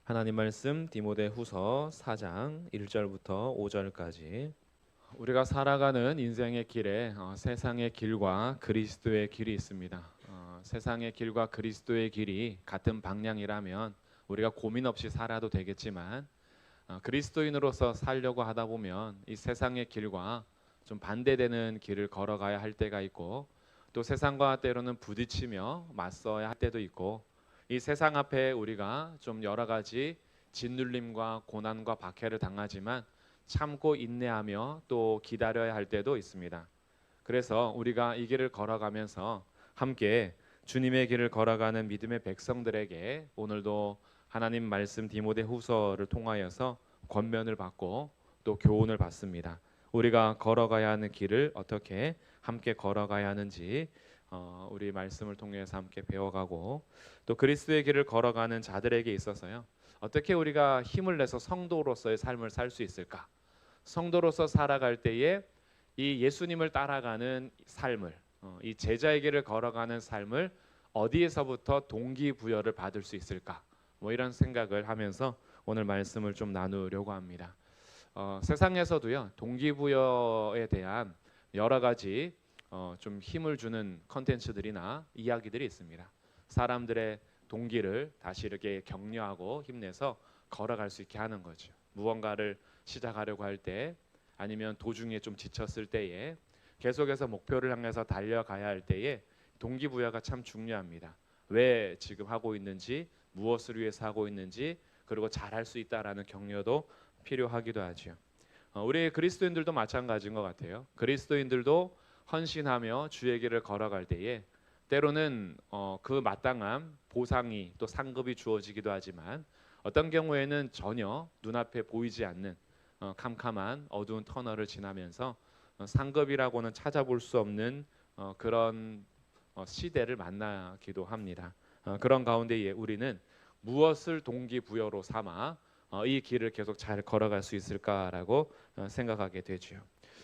하나님 말씀 디모데후서 4장 1절부터 5절까지. 우리가 살아가는 인생의 길에 세상의 길과 그리스도의 길이 있습니다. 세상의 길과 그리스도의 길이 같은 방향이라면 우리가 고민 없이 살아도 되겠지만 그리스도인으로서 살려고 하다 보면 이 세상의 길과 좀 반대되는 길을 걸어가야 할 때가 있고, 또 세상과 때로는 부딪히며 맞서야 할 때도 있고, 이 세상 앞에 우리가 좀 여러 가지 짓눌림과 고난과 박해를 당하지만 참고 인내하며 또 기다려야 할 때도 있습니다. 그래서 우리가 이 길을 걸어가면서 함께 주님의 길을 걸어가는 믿음의 백성들에게 오늘도 하나님 말씀 디모데후서를 통하여서 권면을 받고 또 교훈을 받습니다. 우리가 걸어가야 하는 길을 어떻게 함께 걸어가야 하는지 우리 말씀을 통해서 함께 배워가고, 또 그리스도의 길을 걸어가는 자들에게 있어서요, 어떻게 우리가 힘을 내서 성도로서의 삶을 살 수 있을까? 성도로서 살아갈 때에 이 예수님을 따라가는 삶을, 이 제자의 길을 걸어가는 삶을 어디에서부터 동기부여를 받을 수 있을까? 이런 생각을 하면서 오늘 말씀을 좀 나누려고 합니다. 세상에서도요, 동기부여에 대한 여러 가지 좀 힘을 주는 컨텐츠들이나 이야기들이 있습니다. 사람들의 동기를 다시 이렇게 격려하고 힘내서 걸어갈 수 있게 하는 거죠. 무언가를 시작하려고 할 때, 아니면 도중에 좀 지쳤을 때에, 계속해서 목표를 향해서 달려가야 할 때에 동기부여가 참 중요합니다. 왜 지금 하고 있는지, 무엇을 위해서 하고 있는지, 그리고 잘할 수 있다라는 격려도 필요하기도 하죠. 우리 그리스도인들도 마찬가지인 것 같아요. 그리스도인들도 헌신하며 주의 길을 걸어갈 때에 때로는 그 마땅한 보상이 또 상급이 주어지기도 하지만, 어떤 경우에는 전혀 눈앞에 보이지 않는 캄캄한 어두운 터널을 지나면서 상급이라고는 찾아볼 수 없는 그런 시대를 만나기도 합니다. 그런 가운데에 우리는 무엇을 동기부여로 삼아 이 길을 계속 잘 걸어갈 수 있을까라고 생각하게 되죠.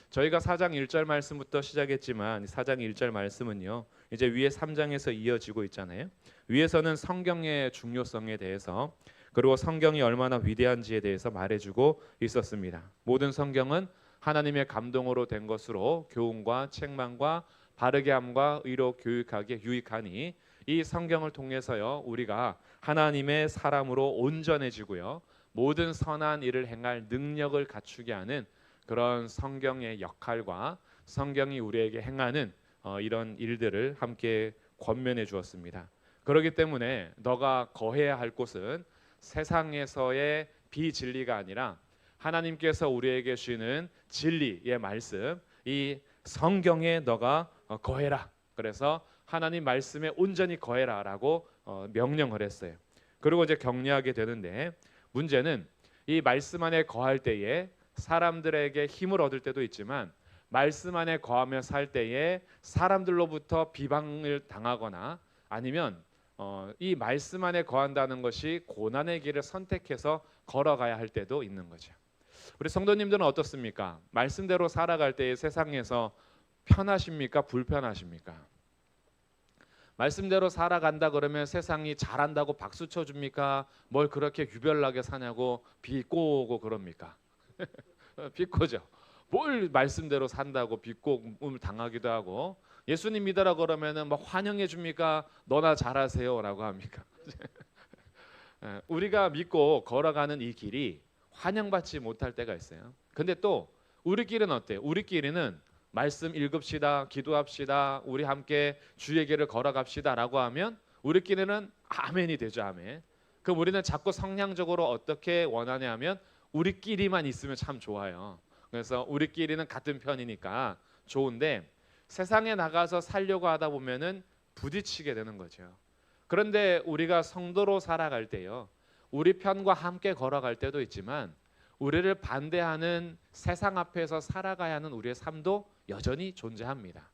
저희가 4장 1절 말씀부터 시작했지만 4장 1절 말씀은요, 이제 위에 3장에서 이어지고 있잖아요. 위에서는 성경의 중요성에 대해서, 그리고 성경이 얼마나 위대한지에 대해서 말해주고 있었습니다. 모든 성경은 하나님의 감동으로 된 것으로 교훈과 책망과 바르게 함과 의로 교육하기에 유익하니, 이 성경을 통해서요, 우리가 하나님의 사람으로 온전해지고요, 모든 선한 일을 행할 능력을 갖추게 하는 그런 성경의 역할과 성경이 우리에게 행하는 이런 일들을 함께 권면해 주었습니다. 그렇기 때문에 너가 거해야 할 곳은 세상에서의 비진리가 아니라 하나님께서 우리에게 주시는 진리의 말씀, 이 성경에 너가 거해라. 그래서 하나님 말씀에 온전히 거해라라고 명령을 했어요. 그리고 이제 격려하게 되는데, 문제는 이 말씀 안에 거할 때에 사람들에게 힘을 얻을 때도 있지만, 말씀 안에 거하며 살 때에 사람들로부터 비방을 당하거나, 아니면 이 말씀 안에 거한다는 것이 고난의 길을 선택해서 걸어가야 할 때도 있는 거죠. 우리 성도님들은 어떻습니까? 말씀대로 살아갈 때에 세상에서 편하십니까? 불편하십니까? 말씀대로 살아간다 그러면 세상이 잘한다고 박수 쳐줍니까? 뭘 그렇게 유별나게 사냐고 비꼬고 그럽니까? 비꼬죠. 뭘 말씀대로 산다고 비꼬음을 당하기도 하고, 예수님 믿으라 그러면은 막 환영해 줍니까? 너나 잘하세요라고 합니까? 우리가 믿고 걸어가는 이 길이 환영받지 못할 때가 있어요. 근데 또 우리끼리는 어때요? 우리끼리는 말씀 읽읍시다, 기도합시다, 우리 함께 주의 길을 걸어갑시다라고 하면 우리끼리는 아멘이 되죠. 아멘. 그럼 우리는 자꾸 성향적으로 어떻게 원하냐 하면 우리끼리만 있으면 참 좋아요. 그래서 우리끼리는 같은 편이니까 좋은데, 세상에 나가서 살려고 하다 보면은 부딪히게 되는 거죠. 그런데 우리가 성도로 살아갈 때요, 우리 편과 함께 걸어갈 때도 있지만 우리를 반대하는 세상 앞에서 살아가야 하는 우리의 삶도 여전히 존재합니다.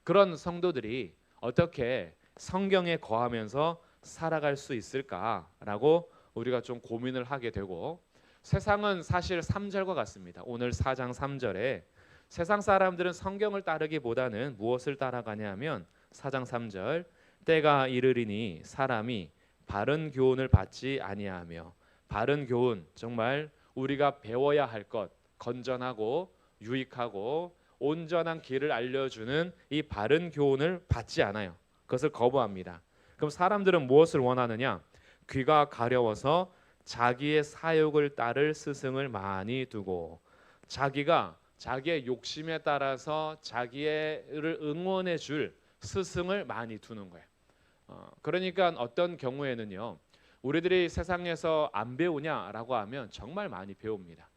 그런 성도들이 어떻게 성경에 거하면서 살아갈 수 있을까라고 우리가 좀 고민을 하게 되고, 세상은 사실 3절과 같습니다. 오늘 4장 3절에 세상 사람들은 성경을 따르기보다는 무엇을 따라가냐 하면 4장 3절, 때가 이르리니 사람이 바른 교훈을 받지 아니하며 바른 교훈, 정말 우리가 배워야 할 것, 건전하고 유익하고 온전한 길을 알려주는 이 바른 교훈을 받지 않아요. 그것을 거부합니다. 그럼 사람들은 무엇을 원하느냐? 귀가 가려워서 자기의 사욕을 따를 스승을 많이 두고, 자기가 자기의 욕심에 따라서 자기를 응원해 줄 스승을 많이 두는 거예요. 그러니까 어떤 경우에는요, 우리들이 세상에서 안 배우냐라고 하면 정말 많이 배웁니다.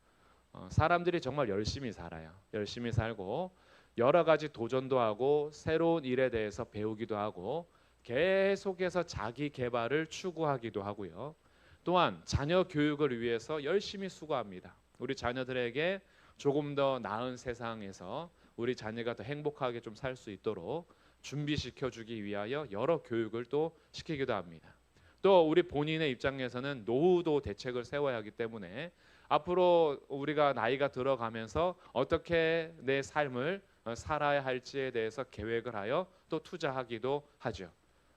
사람들이 정말 열심히 살아요. 열심히 살고 여러 가지 도전도 하고 새로운 일에 대해서 배우기도 하고 계속해서 자기 개발을 추구하기도 하고요. 또한 자녀 교육을 위해서 열심히 수고합니다. 우리 자녀들에게 조금 더 나은 세상에서 우리 자녀가 더 행복하게 좀 살 수 있도록 준비시켜 주기 위하여 여러 교육을 또 시키기도 합니다. 또 우리 본인의 입장에서는 노후도 대책을 세워야 하기 때문에 앞으로 우리가 나이가 들어가면서 어떻게 내 삶을 살아야 할지에 대해서 계획을 하여 또 투자하기도 하죠.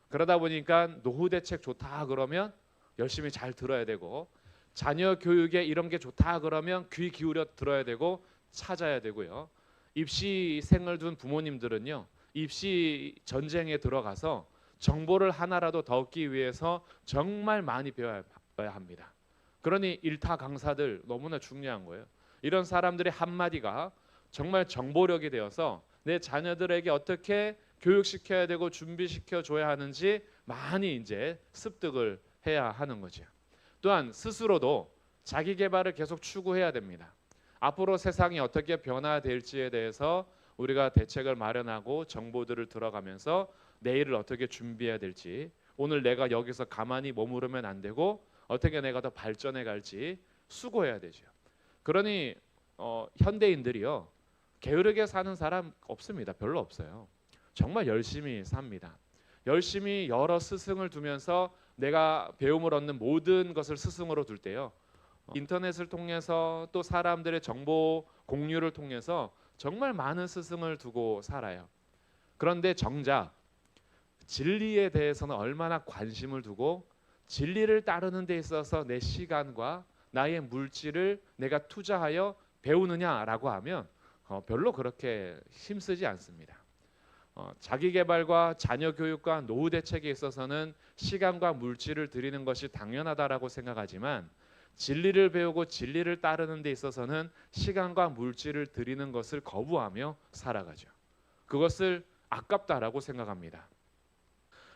그러다 보니까 노후 대책 좋다 그러면 열심히 잘 들어야 되고, 자녀 교육에 이런 게 좋다 그러면 귀 기울여 들어야 되고 찾아야 되고요. 입시생을 둔 부모님들은요, 입시 전쟁에 들어가서 정보를 하나라도 더 얻기 위해서 정말 많이 배워야 합니다. 그러니 일타 강사들 너무나 중요한 거예요. 이런 사람들의 한마디가 정말 정보력이 되어서 내 자녀들에게 어떻게 교육시켜야 되고 준비시켜 줘야 하는지 많이 이제 습득을 해야 하는 거죠. 또한 스스로도 자기 개발을 계속 추구해야 됩니다. 앞으로 세상이 어떻게 변화될지에 대해서 우리가 대책을 마련하고 정보들을 들어가면서 내일을 어떻게 준비해야 될지, 오늘 내가 여기서 가만히 머무르면 안 되고 어떻게 내가 더 발전해 갈지 수고해야 되죠. 그러니 현대인들이요, 게으르게 사는 사람 없습니다. 별로 없어요. 정말 열심히 삽니다. 열심히 여러 스승을 두면서 내가 배움을 얻는 모든 것을 스승으로 둘 때요, 인터넷을 통해서 또 사람들의 정보 공유를 통해서 정말 많은 스승을 두고 살아요. 그런데 정작 진리에 대해서는 얼마나 관심을 두고 진리를 따르는 데 있어서 내 시간과 나의 물질을 내가 투자하여 배우느냐라고 하면 별로 그렇게 힘쓰지 않습니다. 자기 개발과 자녀 교육과 노후 대책에 있어서는 시간과 물질을 들이는 것이 당연하다라고 생각하지만, 진리를 배우고 진리를 따르는 데 있어서는 시간과 물질을 들이는 것을 거부하며 살아가죠. 그것을 아깝다라고 생각합니다.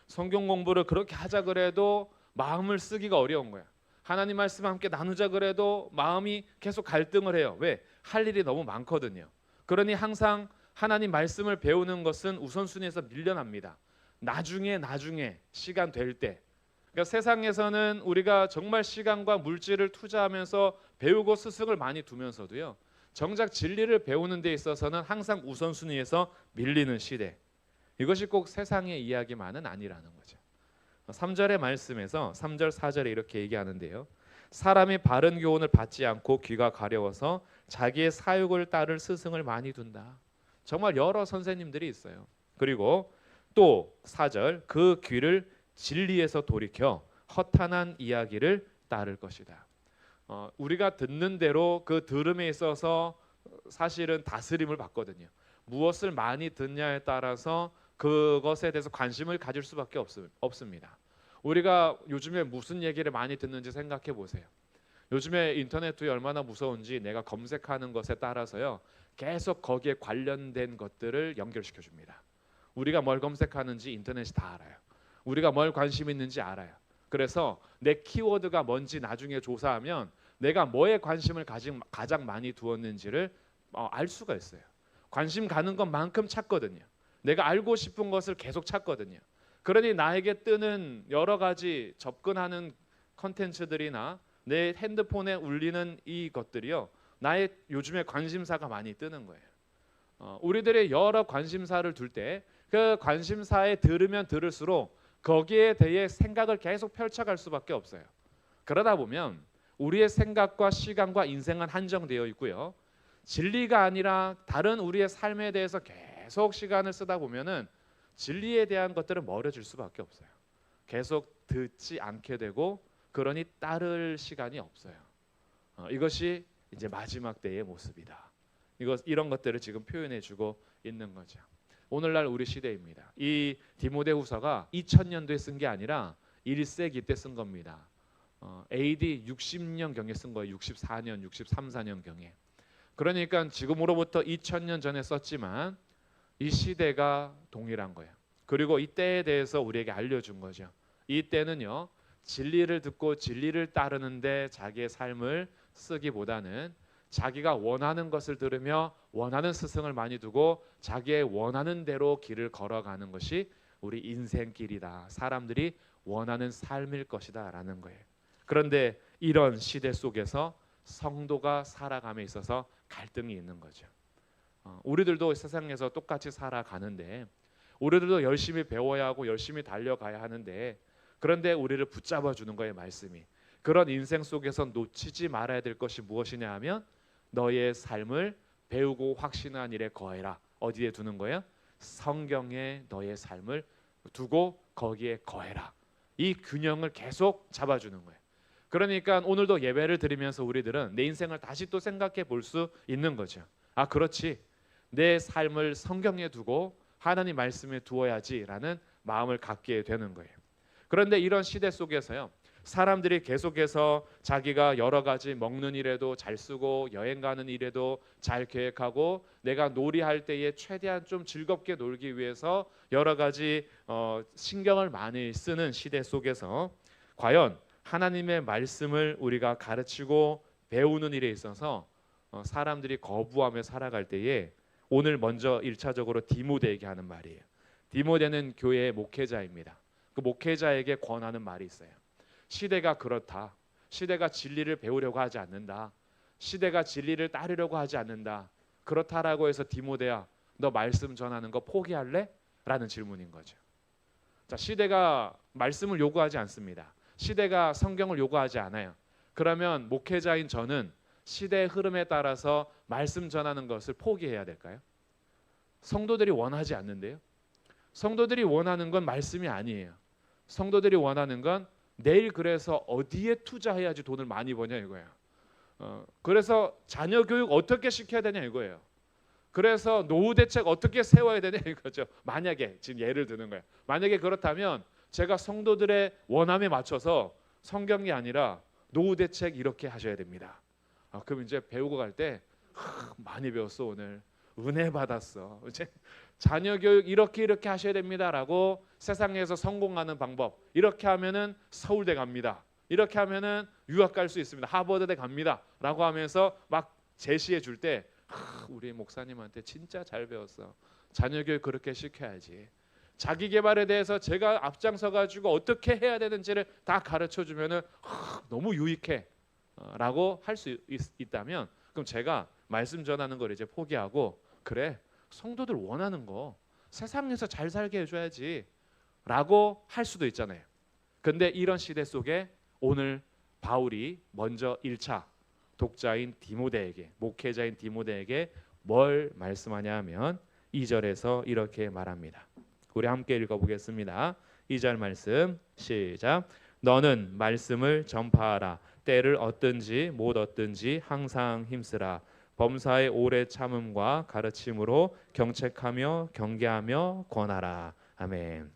성경 공부를 그렇게 하자 그래도 마음을 쓰기가 어려운 거야. 하나님 말씀 함께 나누자 그래도 마음이 계속 갈등을 해요. 왜? 할 일이 너무 많거든요. 그러니 항상 하나님 말씀을 배우는 것은 우선순위에서 밀려납니다. 나중에 시간 될 때. 그러니까 세상에서는 우리가 정말 시간과 물질을 투자하면서 배우고 스승을 많이 두면서도요, 정작 진리를 배우는 데 있어서는 항상 우선순위에서 밀리는 시대. 이것이 꼭 세상의 이야기만은 아니라는 거죠. 3절의 말씀에서 3절 4절에 이렇게 얘기하는데요, 사람이 바른 교훈을 받지 않고 귀가 가려워서 자기의 사욕을 따를 스승을 많이 둔다. 정말 여러 선생님들이 있어요. 그리고 또 4절, 그 귀를 진리에서 돌이켜 허탄한 이야기를 따를 것이다. 우리가 듣는 대로 그 들음에 있어서 사실은 다스림을 받거든요. 무엇을 많이 듣냐에 따라서 그것에 대해서 관심을 가질 수밖에 없습니다. 우리가 요즘에 무슨 얘기를 많이 듣는지 생각해 보세요. 요즘에 인터넷이 얼마나 무서운지 내가 검색하는 것에 따라서요, 계속 거기에 관련된 것들을 연결시켜 줍니다. 우리가 뭘 검색하는지 인터넷이 다 알아요. 우리가 뭘 관심 있는지 알아요. 그래서 내 키워드가 뭔지 나중에 조사하면 내가 뭐에 관심을 가장 많이 두었는지를 알 수가 있어요. 관심 가는 것만큼 찾거든요. 내가 알고 싶은 것을 계속 찾거든요. 그러니 나에게 뜨는 여러 가지 접근하는 컨텐츠들이나 내 핸드폰에 울리는 이 것들이요, 나의 요즘에 관심사가 많이 뜨는 거예요. 우리들의 여러 관심사를 둘 때 그 관심사에 들으면 들을수록 거기에 대해 생각을 계속 펼쳐갈 수밖에 없어요. 그러다 보면 우리의 생각과 시간과 인생은 한정되어 있고요, 진리가 아니라 다른 우리의 삶에 대해서 계속 시간을 쓰다 보면은 진리에 대한 것들은 멀어질 수밖에 없어요. 계속 듣지 않게 되고 그 그러니 따를 시간이 없어요. 이것이 이제 마지막 때의 모습이다. 이런 것들을 지금 표현해주고 있는 거죠. 오늘날 우리 시대입니다. 이 디모데후서가 2000년도에 쓴 게 아니라 1세기 때 쓴 겁니다. AD 60년 경에 쓴 거예요. 64년, 63, 4년 경에. 그러니까 지금으로부터 2000년 전에 썼지만 이 시대가 동일한 거예요. 그리고 이 때에 대해서 우리에게 알려준 거죠. 이 때는요, 진리를 듣고 진리를 따르는데 자기의 삶을 쓰기보다는 자기가 원하는 것을 들으며 원하는 스승을 많이 두고 자기의 원하는 대로 길을 걸어가는 것이 우리 인생길이다. 사람들이 원하는 삶일 것이다 라는 거예요. 그런데 이런 시대 속에서 성도가 살아감에 있어서 갈등이 있는 거죠. 우리들도 세상에서 똑같이 살아가는데 우리들도 열심히 배워야 하고 열심히 달려가야 하는데, 그런데 우리를 붙잡아 주는 거예요, 말씀이. 그런 인생 속에서 놓치지 말아야 될 것이 무엇이냐 하면 너의 삶을 배우고 확신한 일에 거해라. 어디에 두는 거예요? 성경에 너의 삶을 두고 거기에 거해라. 이 균형을 계속 잡아주는 거예요. 그러니까 오늘도 예배를 드리면서 우리들은 내 인생을 다시 또 생각해 볼 수 있는 거죠. 아, 그렇지. 내 삶을 성경에 두고 하나님 말씀에 두어야지라는 마음을 갖게 되는 거예요. 그런데 이런 시대 속에서요, 사람들이 계속해서 자기가 여러 가지 먹는 일에도 잘 쓰고 여행 가는 일에도 잘 계획하고 내가 놀이할 때에 최대한 좀 즐겁게 놀기 위해서 여러 가지 신경을 많이 쓰는 시대 속에서 과연 하나님의 말씀을 우리가 가르치고 배우는 일에 있어서 사람들이 거부하며 살아갈 때에 오늘 먼저 1차적으로 디모데에게 하는 말이에요. 디모데는 교회의 목회자입니다. 그 목회자에게 권하는 말이 있어요. 시대가 그렇다. 시대가 진리를 배우려고 하지 않는다. 시대가 진리를 따르려고 하지 않는다. 그렇다라고 해서 디모데야, 너 말씀 전하는 거 포기할래? 라는 질문인 거죠. 자, 시대가 말씀을 요구하지 않습니다. 시대가 성경을 요구하지 않아요. 그러면 목회자인 저는 시대의 흐름에 따라서 말씀 전하는 것을 포기해야 될까요? 성도들이 원하지 않는데요. 성도들이 원하는 건 말씀이 아니에요. 성도들이 원하는 건 내일 그래서 어디에 투자해야지 돈을 많이 버냐 이거예요. 그래서 자녀 교육 어떻게 시켜야 되냐 이거예요. 그래서 노후 대책 어떻게 세워야 되냐 이거죠. 만약에 지금 예를 드는 거예요. 만약에 그렇다면 제가 성도들의 원함에 맞춰서 성경이 아니라 노후 대책 이렇게 하셔야 됩니다. 그럼 이제 배우고 갈 때 많이 배웠어 오늘. 은혜 받았어. 이제 자녀 교육 이렇게 하셔야 됩니다라고 세상에서 성공하는 방법, 이렇게 하면은 서울대 갑니다. 이렇게 하면은 유학 갈 수 있습니다. 하버드대 갑니다라고 하면서 막 제시해 줄 때 우리 목사님한테 진짜 잘 배웠어. 자녀 교육 그렇게 시켜야지. 자기 개발에 대해서 제가 앞장서 가지고 어떻게 해야 되는지를 다 가르쳐 주면은 너무 유익해라고 할 수 있다면 그럼 제가 말씀 전하는 걸 이제 포기하고 그래 성도들 원하는 거 세상에서 잘 살게 해줘야지 라고 할 수도 있잖아요. 근데 이런 시대 속에 오늘 바울이 먼저 1차 독자인 디모데에게, 목회자인 디모데에게 뭘 말씀하냐 하면 2절에서 이렇게 말합니다. 우리 함께 읽어보겠습니다. 2절 말씀 시작. 너는 말씀을 전파하라. 때를 얻든지 못 얻든지 항상 힘쓰라. 범사의 오래 참음과 가르침으로 경책하며 경계하며 권하라. 아멘.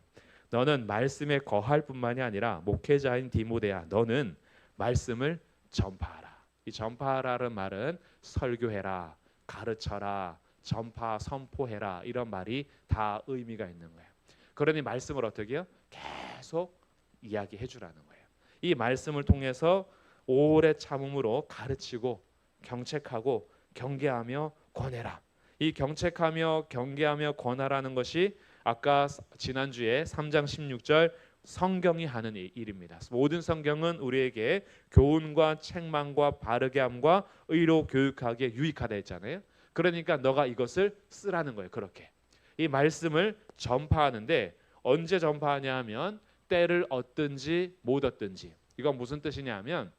너는 말씀에 거할 뿐만이 아니라 목회자인 디모데야, 너는 말씀을 전파하라. 이 전파하라는 말은 설교해라, 가르쳐라, 전파, 선포해라 이런 말이 다 의미가 있는 거예요. 그러니 말씀을 어떻게 해요? 계속 이야기해 주라는 거예요. 이 말씀을 통해서 오래 참음으로 가르치고 경책하고 경계하며 권해라. 이 경책하며 경계하며 권하라는 것이 아까 지난주에 3장 16절 성경이 하는 일입니다. 모든 성경은 우리에게 교훈과 책망과 바르게 함과 의로 교육하기에 유익하다 했잖아요. 그러니까 너가 이것을 쓰라는 거예요. 그렇게 이 말씀을 전파하는데 언제 전파하냐 하면 때를 얻든지 못 얻든지. 이건 무슨 뜻이냐 하면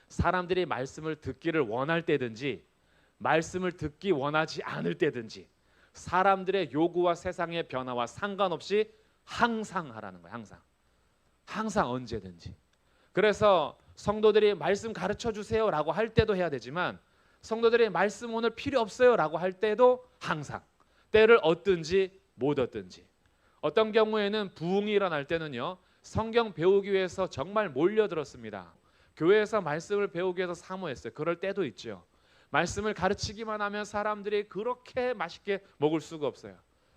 사람들이 말씀을 듣기를 원할 때든지 말씀을 듣기 원하지 않을 때든지 사람들의 요구와 세상의 변화와 상관없이 항상 하라는 거예요. 항상 언제든지. 그래서 성도들이 말씀 가르쳐 주세요라고 할 때도 해야 되지만 성도들이 말씀 오늘 필요 없어요라고 할 때도 항상 때를 얻든지 못 얻든지 어떤 경우에는 부흥이 일어날 때는요 성경 배우기 위해서 정말 몰려들었습니다. 교회에서 말씀을 배우기 위해서 사모했어요. 그럴 때도 있죠. 말씀을 가르치기만 하면 사람들이 그렇게 맛있게 먹을 수가 없어요.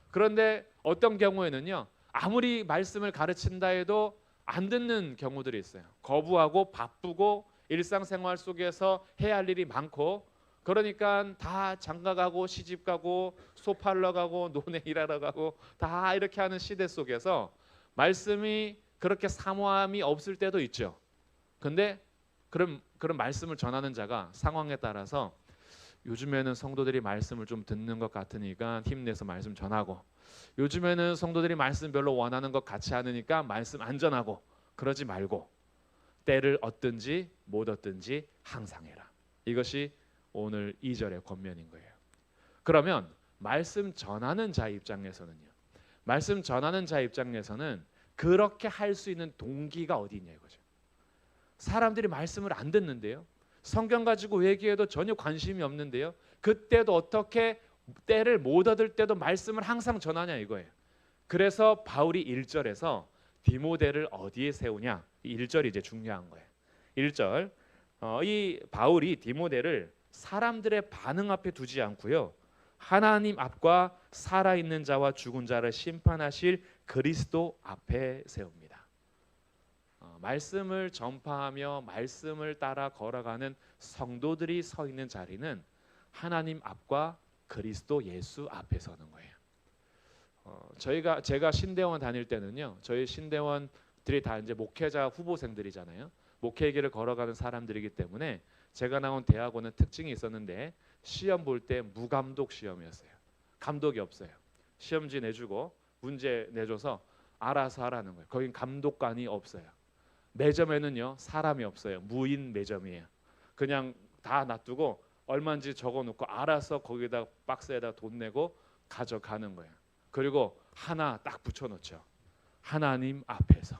그런데 어떤 경우에는요 아무리 말씀을 가르친다 해도 안 듣는 경우들이 있어요. 거부하고 바쁘고 일상생활 속에서 해야 할 일이 많고 그러니까 다 장가가고 시집가고 소 팔러 가고 노네 일하러 가고 다 이렇게 하는 시대 속에서 말씀이 그렇게 사모함이 없을 때도 있죠. 근데 그런 말씀을 전하는 자가 상황에 따라서 요즘에는 성도들이 말씀을 좀 듣는 것 같으니까 힘내서 말씀 전하고 요즘에는 성도들이 말씀 별로 원하는 것 같지 않으니까 말씀 안 전하고 그러지 말고 때를 얻든지 못 얻든지 항상 해라. 이것이 오늘 2절의 권면인 거예요. 그러면 말씀 전하는 자 입장에서는요. 말씀 전하는 자 입장에서는 그렇게 할 수 있는 동기가 어디 있냐 이거죠. 사람들이 말씀을 안 듣는데요. 성경 가지고 얘기해도 전혀 관심이 없는데요. 그때도 어떻게 때를 못 얻을 때도 말씀을 항상 전하냐 이거예요. 그래서 바울이 1절에서 디모데를 어디에 세우냐. 1절이 이제 중요한 거예요. 1절 이 바울이 디모데를 사람들의 반응 앞에 두지 않고요. 하나님 앞과 살아있는 자와 죽은 자를 심판하실 그리스도 앞에 세웁니다. 말씀을 전파하며 말씀을 따라 걸어가는 성도들이 서 있는 자리는 하나님 앞과 그리스도 예수 앞에 서는 거예요. 제가 신대원 다닐 때는요. 저희 신대원들이 다 이제 목회자 후보생들이잖아요. 목회 길을 걸어가는 사람들이기 때문에 제가 나온 대학원은 특징이 있었는데 시험 볼 때 무감독 시험이었어요. 감독이 없어요. 시험지 내주고 문제 내줘서 알아서 하라는 거예요. 거긴 감독관이 없어요. 매점에는요 사람이 없어요. 무인 매점이에요. 그냥 다 놔두고 얼마인지 적어놓고 알아서 거기다 박스에다 돈 내고 가져가는 거예요. 그리고 하나 딱 붙여놓죠. 하나님 앞에서.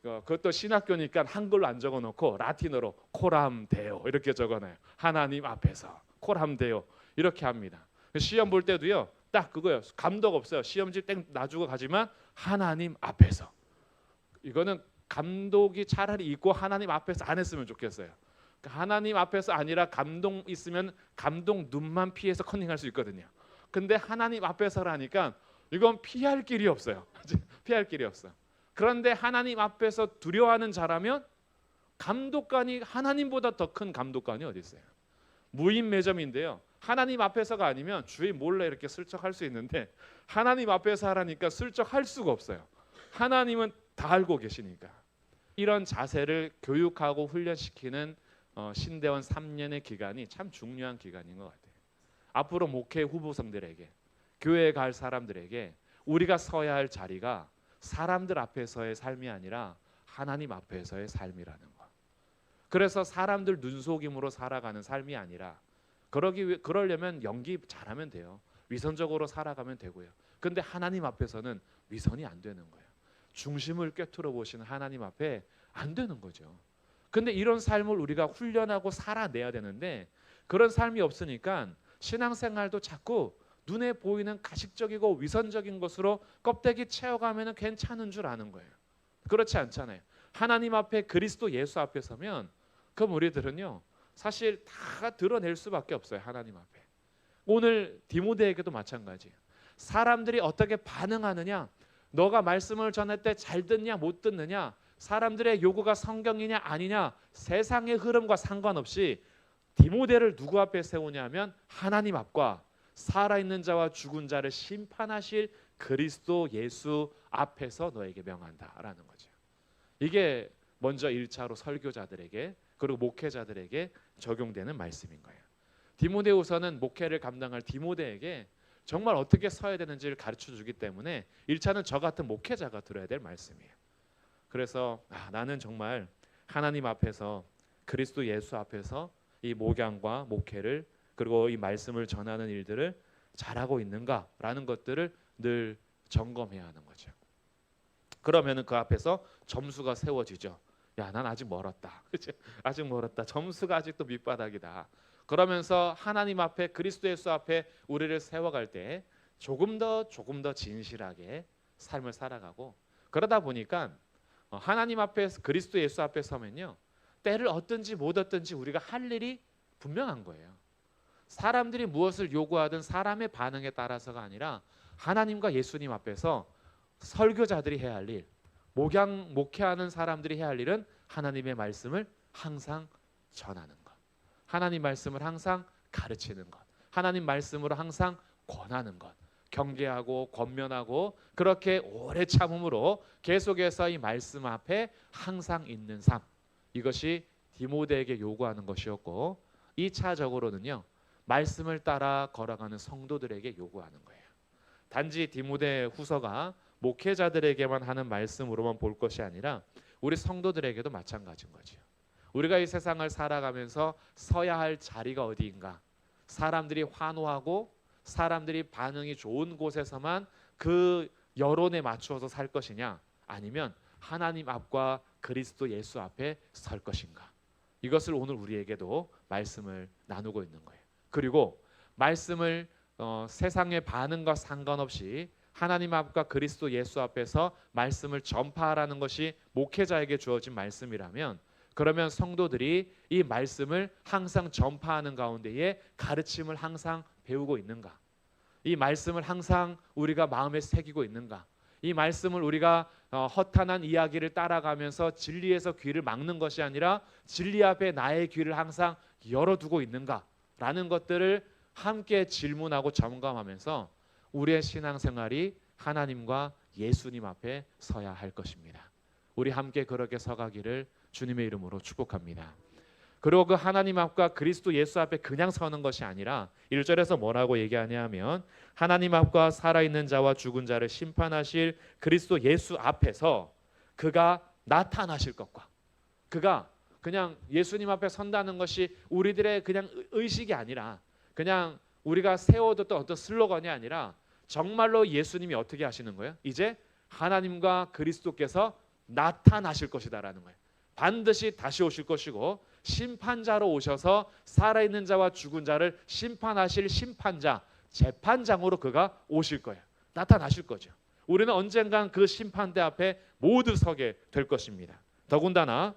그것도 신학교니까 한글로 안 적어놓고 라틴어로 코람 데오 이렇게 적어놔요. 하나님 앞에서 코람 데오 이렇게 합니다. 시험 볼 때도요 딱 그거예요. 감독 없어요. 시험지 땡 놔주고 가지만 하나님 앞에서. 이거는 감독이 차라리 있고 하나님 앞에서 안 했으면 좋겠어요. 하나님 앞에서 아니라 감독 있으면 감독 눈만 피해서 컨닝할 수 있거든요. 근데 하나님 앞에서라니까 이건 피할 길이 없어요. 피할 길이 없어. 그런데 하나님 앞에서 두려워하는 자라면 감독관이 하나님보다 더 큰 감독관이 어디 있어요? 무인 매점인데요. 하나님 앞에서가 아니면 주위 몰래 이렇게 슬쩍 할 수 있는데 하나님 앞에서 하라니까 슬쩍 할 수가 없어요. 하나님은 다 알고 계시니까. 이런 자세를 교육하고 훈련시키는 신대원 3년의 기간이 참 중요한 기간인 것 같아요. 앞으로 목회 후보생들에게 교회에 갈 사람들에게 우리가 서야 할 자리가 사람들 앞에서의 삶이 아니라 하나님 앞에서의 삶이라는 거. 그래서 사람들 눈속임으로 살아가는 삶이 아니라 그러려면 연기 잘하면 돼요. 위선적으로 살아가면 되고요. 근데 하나님 앞에서는 위선이 안 되는 거예요. 중심을 꿰뚫어 보시는 하나님 앞에 안 되는 거죠. 근데 이런 삶을 우리가 훈련하고 살아내야 되는데 그런 삶이 없으니까 신앙생활도 자꾸 눈에 보이는 가식적이고 위선적인 것으로 껍데기 채워가면 괜찮은 줄 아는 거예요. 그렇지 않잖아요. 하나님 앞에 그리스도 예수 앞에 서면 그럼 우리들은요 사실 다 드러낼 수밖에 없어요. 하나님 앞에. 오늘 디모데에게도 마찬가지예요. 사람들이 어떻게 반응하느냐, 너가 말씀을 전할 때 잘 듣냐 못 듣느냐, 사람들의 요구가 성경이냐 아니냐, 세상의 흐름과 상관없이 디모데를 누구 앞에 세우냐면 하나님 앞과 살아있는 자와 죽은 자를 심판하실 그리스도 예수 앞에서 너에게 명한다라는 거죠. 이게 먼저 1차로 설교자들에게 그리고 목회자들에게 적용되는 말씀인 거예요. 디모데후서는 목회를 감당할 디모데에게 정말 어떻게 서야 되는지를 가르쳐 주기 때문에 1차는 저 같은 목회자가 들어야 될 말씀이에요. 그래서 나는 정말 하나님 앞에서 그리스도 예수 앞에서 이 목양과 목회를 그리고 이 말씀을 전하는 일들을 잘하고 있는가라는 것들을 늘 점검해야 하는 거죠. 그러면은 그 앞에서 점수가 세워지죠. 야, 난 아직 멀었다. 그치? 아직 멀었다. 점수가 아직도 밑바닥이다. 그러면서 하나님 앞에 그리스도 예수 앞에 우리를 세워갈 때 조금 더 진실하게 삶을 살아가고, 그러다 보니까 하나님 앞에 그리스도 예수 앞에 서면요, 때를 얻든지 못 얻든지 우리가 할 일이 분명한 거예요. 사람들이 무엇을 요구하든 사람의 반응에 따라서가 아니라 하나님과 예수님 앞에서 설교자들이 해야 할 일, 목회하는 사람들이 해야 할 일은 하나님의 말씀을 항상 전하는 것, 하나님 말씀을 항상 가르치는 것, 하나님 말씀으로 항상 권하는 것, 경계하고 권면하고 그렇게 오래 참음으로 계속해서 이 말씀 앞에 항상 있는 삶, 이것이 디모데에게 요구하는 것이었고, 2차적으로는요, 말씀을 따라 걸어가는 성도들에게 요구하는 거예요. 단지 디모데 후서가 목회자들에게만 하는 말씀으로만 볼 것이 아니라 우리 성도들에게도 마찬가지인 거죠. 우리가 이 세상을 살아가면서 서야 할 자리가 어디인가, 사람들이 환호하고 사람들이 반응이 좋은 곳에서만 그 여론에 맞추어서 살 것이냐, 아니면 하나님 앞과 그리스도 예수 앞에 설 것인가, 이것을 오늘 우리에게도 말씀을 나누고 있는 거예요. 그리고 말씀을 세상의 반응과 상관없이 하나님 앞과 그리스도 예수 앞에서 말씀을 전파하라는 것이 목회자에게 주어진 말씀이라면, 그러면 성도들이 이 말씀을 항상 전파하는 가운데에 가르침을 항상 배우고 있는가, 이 말씀을 항상 우리가 마음에 새기고 있는가, 이 말씀을 우리가 허탄한 이야기를 따라가면서 진리에서 귀를 막는 것이 아니라 진리 앞에 나의 귀를 항상 열어두고 있는가라는 것들을 함께 질문하고 점검하면서 우리의 신앙생활이 하나님과 예수님 앞에 서야 할 것입니다. 우리 함께 그렇게 서가기를 주님의 이름으로 축복합니다. 그리고 그 하나님 앞과 그리스도 예수 앞에 그냥 서는 것이 아니라 1절에서 뭐라고 얘기하냐면, 하나님 앞과 살아있는 자와 죽은 자를 심판하실 그리스도 예수 앞에서 그가 나타나실 것과, 그가 그냥 예수님 앞에 선다는 것이 우리들의 그냥 의식이 아니라, 그냥 우리가 세워뒀던 어떤 슬로건이 아니라 정말로 예수님이 어떻게 하시는 거예요? 이제 하나님과 그리스도께서 나타나실 것이다라는 거예요. 반드시 다시 오실 것이고 심판자로 오셔서 살아있는 자와 죽은 자를 심판하실 심판자, 재판장으로 그가 오실 거예요. 나타나실 거죠. 우리는 언젠간 그 심판대 앞에 모두 서게 될 것입니다. 더군다나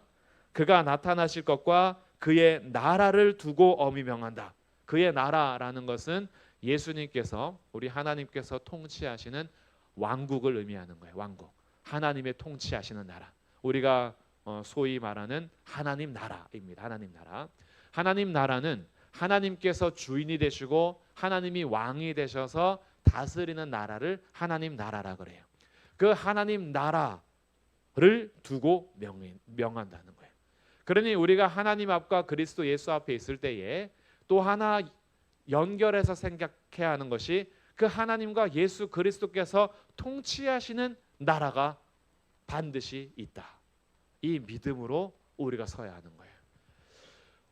그가 나타나실 것과 그의 나라를 두고 엄히 명한다. 그의 나라라는 것은 예수님께서, 우리 하나님께서 통치하시는 왕국을 의미하는 거예요. 왕국, 하나님의 통치하시는 나라, 우리가 소위 말하는 하나님 나라입니다. 하나님 나라. 하나님 나라는 하나님께서 주인이 되시고 하나님이 왕이 되셔서 다스리는 나라를 하나님 나라라 그래요. 그 하나님 나라를 두고 명한다는 거예요. 그러니 우리가 하나님 앞과 그리스도 예수 앞에 있을 때에 또 하나 연결해서 생각해야 하는 것이, 그 하나님과 예수 그리스도께서 통치하시는 나라가 반드시 있다. 이 믿음으로 우리가 서야 하는 거예요.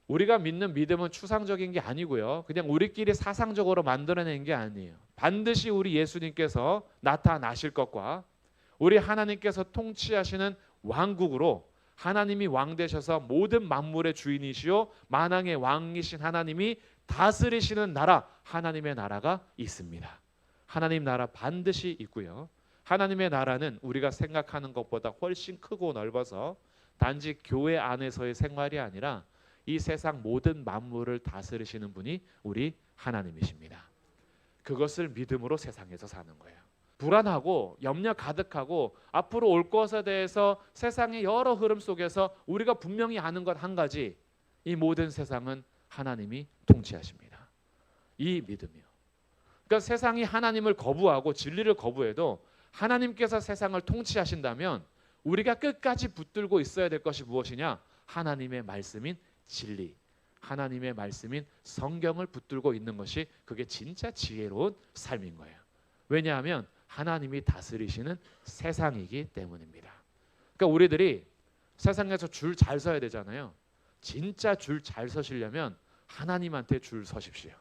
우리가 믿는 믿음은 추상적인 게 아니고요, 그냥 우리끼리 사상적으로 만들어낸 게 아니에요. 반드시 우리 예수님께서 나타나실 것과 우리 하나님께서 통치하시는 왕국으로, 하나님이 왕 되셔서 모든 만물의 주인이시요 만왕의 왕이신 하나님이 다스리시는 나라, 하나님의 나라가 있습니다. 하나님 나라 반드시 있고요, 하나님의 나라는 우리가 생각하는 것보다 훨씬 크고 넓어서 단지 교회 안에서의 생활이 아니라 이 세상 모든 만물을 다스리시는 분이 우리 하나님이십니다. 그것을 믿음으로 세상에서 사는 거예요. 불안하고 염려 가득하고 앞으로 올 것에 대해서 세상의 여러 흐름 속에서 우리가 분명히 아는 것 한 가지, 이 모든 세상은 하나님이 통치하십니다. 이 믿음이요. 그러니까 세상이 하나님을 거부하고 진리를 거부해도 하나님께서 세상을 통치하신다면 우리가 끝까지 붙들고 있어야 될 것이 무엇이냐? 하나님의 말씀인 진리, 하나님의 말씀인 성경을 붙들고 있는 것이, 그게 진짜 지혜로운 삶인 거예요. 왜냐하면 하나님이 다스리시는 세상이기 때문입니다. 그러니까 우리들이 세상에서 줄 잘 서야 되잖아요. 진짜 줄 잘 서시려면 하나님한테 줄 서십시오.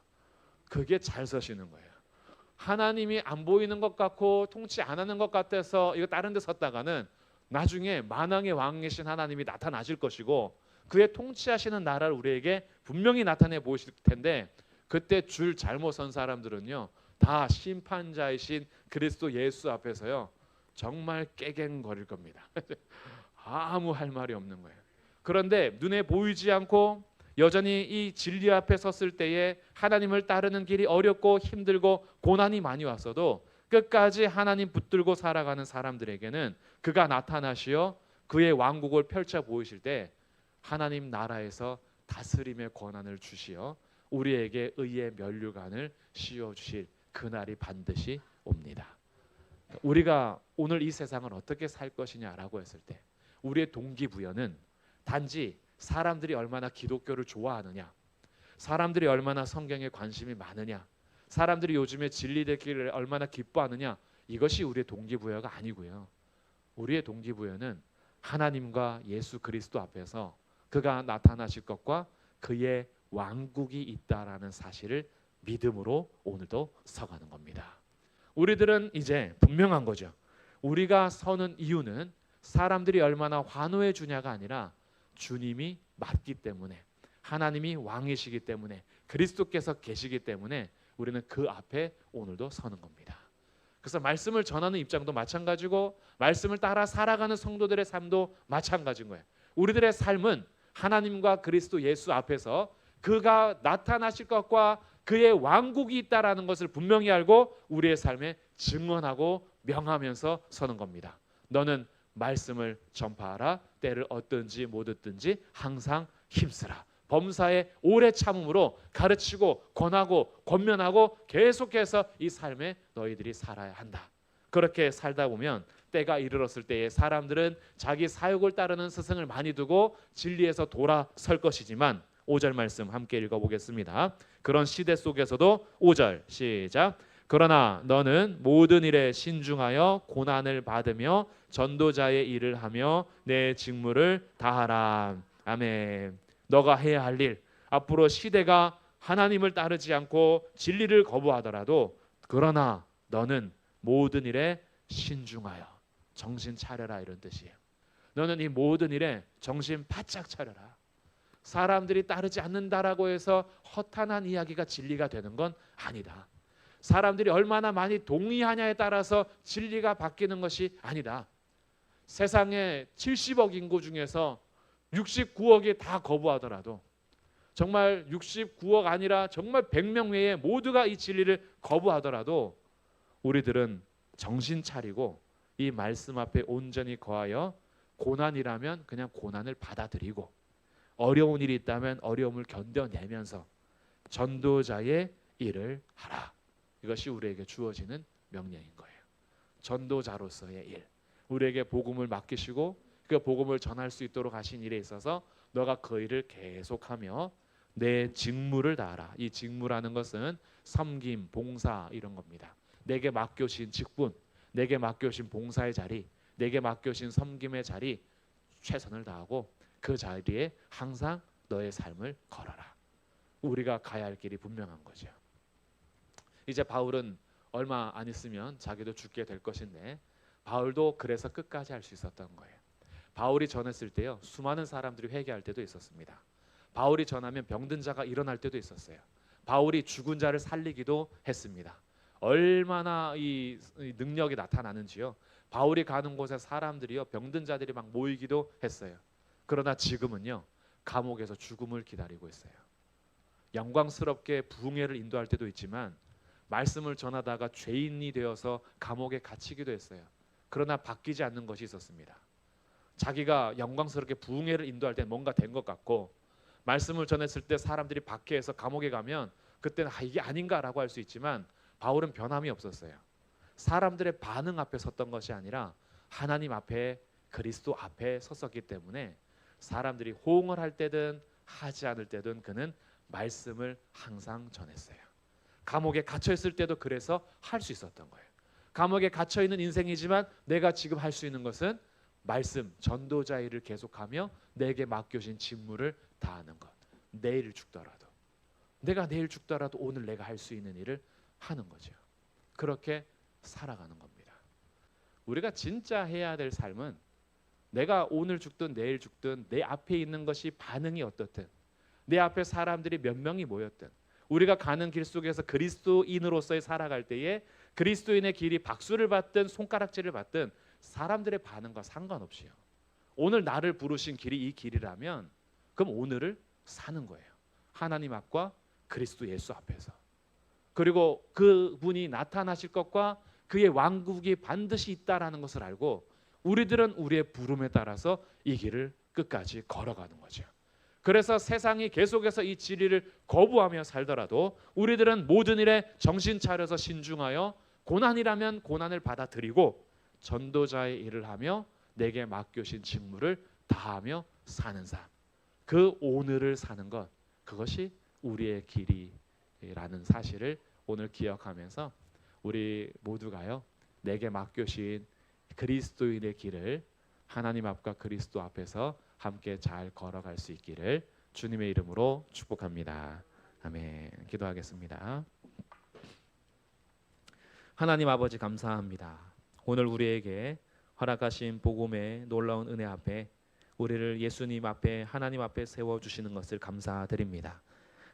그게 잘 서시는 거예요. 하나님이 안 보이는 것 같고 통치 안 하는 것 같아서 이거 다른 데 섰다가는 나중에 만왕의 왕이신 하나님이 나타나실 것이고 그의 통치하시는 나라를 우리에게 분명히 나타내 보이실 텐데 그때 줄 잘못 선 사람들은요 다 심판자이신 그리스도 예수 앞에서요 정말 깨갱거릴 겁니다. 아무 할 말이 없는 거예요. 그런데 눈에 보이지 않고 여전히 이 진리 앞에 섰을 때에 하나님을 따르는 길이 어렵고 힘들고 고난이 많이 왔어도 끝까지 하나님 붙들고 살아가는 사람들에게는 그가 나타나시어 그의 왕국을 펼쳐 보이실 때 하나님 나라에서 다스림의 권한을 주시어 우리에게 의의 면류관을 씌워 주실 그날이 반드시 옵니다. 우리가 오늘 이 세상을 어떻게 살 것이냐라고 했을 때 우리의 동기부여는 단지 사람들이 얼마나 기독교를 좋아하느냐, 사람들이 얼마나 성경에 관심이 많으냐, 사람들이 요즘에 진리되기를 얼마나 기뻐하느냐, 이것이 우리의 동기부여가 아니고요. 우리의 동기부여는 하나님과 예수 그리스도 앞에서 그가 나타나실 것과 그의 왕국이 있다라는 사실을 믿음으로 오늘도 서가는 겁니다. 우리들은 이제 분명한 거죠. 우리가 서는 이유는 사람들이 얼마나 환호해 주냐가 아니라 주님이 맞기 때문에, 하나님이 왕이시기 때문에, 그리스도께서 계시기 때문에 우리는 그 앞에 오늘도 서는 겁니다. 그래서 말씀을 전하는 입장도 마찬가지고 말씀을 따라 살아가는 성도들의 삶도 마찬가지인 거예요. 우리들의 삶은 하나님과 그리스도 예수 앞에서 그가 나타나실 것과 그의 왕국이 있다라는 것을 분명히 알고 우리의 삶에 증언하고 명하면서 서는 겁니다. 너는 말씀을 전파하라. 때를 얻든지 못 얻든지 항상 힘쓰라. 범사에 오래 참음으로 가르치고 권하고 권면하고 계속해서 이 삶에 너희들이 살아야 한다. 그렇게 살다 보면 때가 이르렀을 때에 사람들은 자기 사욕을 따르는 스승을 많이 두고 진리에서 돌아설 것이지만 5절 말씀 함께 읽어보겠습니다. 그런 시대 속에서도 5절 시작. 그러나 너는 모든 일에 신중하여 고난을 받으며 전도자의 일을 하며 내 직무를 다하라. 아멘. 너가 해야 할 일, 앞으로 시대가 하나님을 따르지 않고 진리를 거부하더라도 그러나 너는 모든 일에 신중하여 정신 차려라, 이런 뜻이에요. 너는 이 모든 일에 정신 바짝 차려라. 사람들이 따르지 않는다라고 해서 허탄한 이야기가 진리가 되는 건 아니다. 사람들이 얼마나 많이 동의하냐에 따라서 진리가 바뀌는 것이 아니다. 세상에 70억 인구 중에서 69억이 다 거부하더라도, 정말 69억 아니라 정말 100명 외에 모두가 이 진리를 거부하더라도 우리들은 정신 차리고 이 말씀 앞에 온전히 거하여 고난이라면 그냥 고난을 받아들이고 어려운 일이 있다면 어려움을 견뎌내면서 전도자의 일을 하라. 이것이 우리에게 주어지는 명령인 거예요. 전도자로서의 일, 우리에게 복음을 맡기시고 그 복음을 전할 수 있도록 하신 일에 있어서 너가 그 일을 계속하며 내 직무를 다하라. 이 직무라는 것은 섬김, 봉사 이런 겁니다. 내게 맡겨진 직분, 내게 맡겨진 봉사의 자리, 내게 맡겨진 섬김의 자리 최선을 다하고 그 자리에 항상 너의 삶을 걸어라. 우리가 가야 할 길이 분명한 거죠. 이제 바울은 얼마 안 있으면 자기도 죽게 될 것인데 바울도 그래서 끝까지 할 수 있었던 거예요. 바울이 전했을 때요, 수많은 사람들이 회개할 때도 있었습니다. 바울이 전하면 병든 자가 일어날 때도 있었어요. 바울이 죽은 자를 살리기도 했습니다. 얼마나 이 능력이 나타나는지요. 바울이 가는 곳에 사람들이요, 병든 자들이 막 모이기도 했어요. 그러나 지금은요, 감옥에서 죽음을 기다리고 있어요. 영광스럽게 부흥회를 인도할 때도 있지만 말씀을 전하다가 죄인이 되어서 감옥에 갇히기도 했어요. 그러나 바뀌지 않는 것이 있었습니다. 자기가 영광스럽게 부흥회를 인도할 때 뭔가 된 것 같고 말씀을 전했을 때 사람들이 박해해서 감옥에 가면 그때는 이게 아닌가라고 할 수 있지만 바울은 변함이 없었어요. 사람들의 반응 앞에 섰던 것이 아니라 하나님 앞에, 그리스도 앞에 섰었기 때문에 사람들이 호응을 할 때든 하지 않을 때든 그는 말씀을 항상 전했어요. 감옥에 갇혀 있을 때도 그래서 할 수 있었던 거예요. 감옥에 갇혀 있는 인생이지만 내가 지금 할 수 있는 것은 말씀, 전도자 일을 계속하며 내게 맡겨진 직무를 다하는 것. 내일 죽더라도, 내가 내일 죽더라도 오늘 내가 할 수 있는 일을 하는 거죠. 그렇게 살아가는 겁니다. 우리가 진짜 해야 될 삶은 내가 오늘 죽든 내일 죽든 내 앞에 있는 것이 반응이 어떻든 내 앞에 사람들이 몇 명이 모였든 우리가 가는 길 속에서 그리스도인으로서의 살아갈 때에 그리스도인의 길이 박수를 받든 손가락질을 받든 사람들의 반응과 상관없이요. 오늘 나를 부르신 길이 이 길이라면 그럼 오늘을 사는 거예요. 하나님 앞과 그리스도 예수 앞에서. 그리고 그분이 나타나실 것과 그의 왕국이 반드시 있다라는 것을 알고 우리들은 우리의 부름에 따라서 이 길을 끝까지 걸어가는 거죠. 그래서 세상이 계속해서 이 진리를 거부하며 살더라도 우리들은 모든 일에 정신 차려서 신중하여 고난이라면 고난을 받아들이고 전도자의 일을 하며 내게 맡겨진 직무를 다하며 사는 삶. 그 오늘을 사는 것, 그것이 우리의 길이라는 사실을 오늘 기억하면서 우리 모두가요, 내게 맡겨진 그리스도인의 길을 하나님 앞과 그리스도 앞에서 함께 잘 걸어갈 수 있기를 주님의 이름으로 축복합니다. 아멘. 기도하겠습니다. 하나님 아버지 감사합니다. 오늘 우리에게 허락하신 복음의 놀라운 은혜 앞에 우리를 예수님 앞에 하나님 앞에 세워주시는 것을 감사드립니다.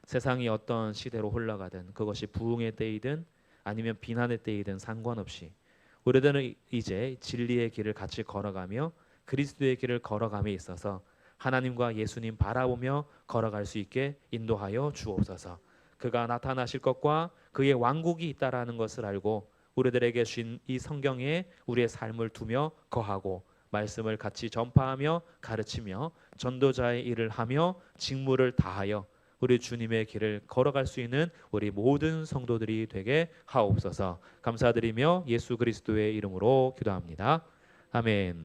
세상이 어떤 시대로 흘러가든 그것이 부흥의 때이든 아니면 비난의 때이든 상관없이 우리들은 이제 진리의 길을 같이 걸어가며 그리스도의 길을 걸어감에 있어서 하나님과 예수님 바라보며 걸어갈 수 있게 인도하여 주옵소서. 그가 나타나실 것과 그의 왕국이 있다라는 것을 알고 우리들에게 주신 이 성경에 우리의 삶을 두며 거하고 말씀을 같이 전파하며 가르치며 전도자의 일을 하며 직무를 다하여 우리 주님의 길을 걸어갈 수 있는 우리 모든 성도들이 되게 하옵소서. 감사드리며 예수 그리스도의 이름으로 기도합니다. 아멘.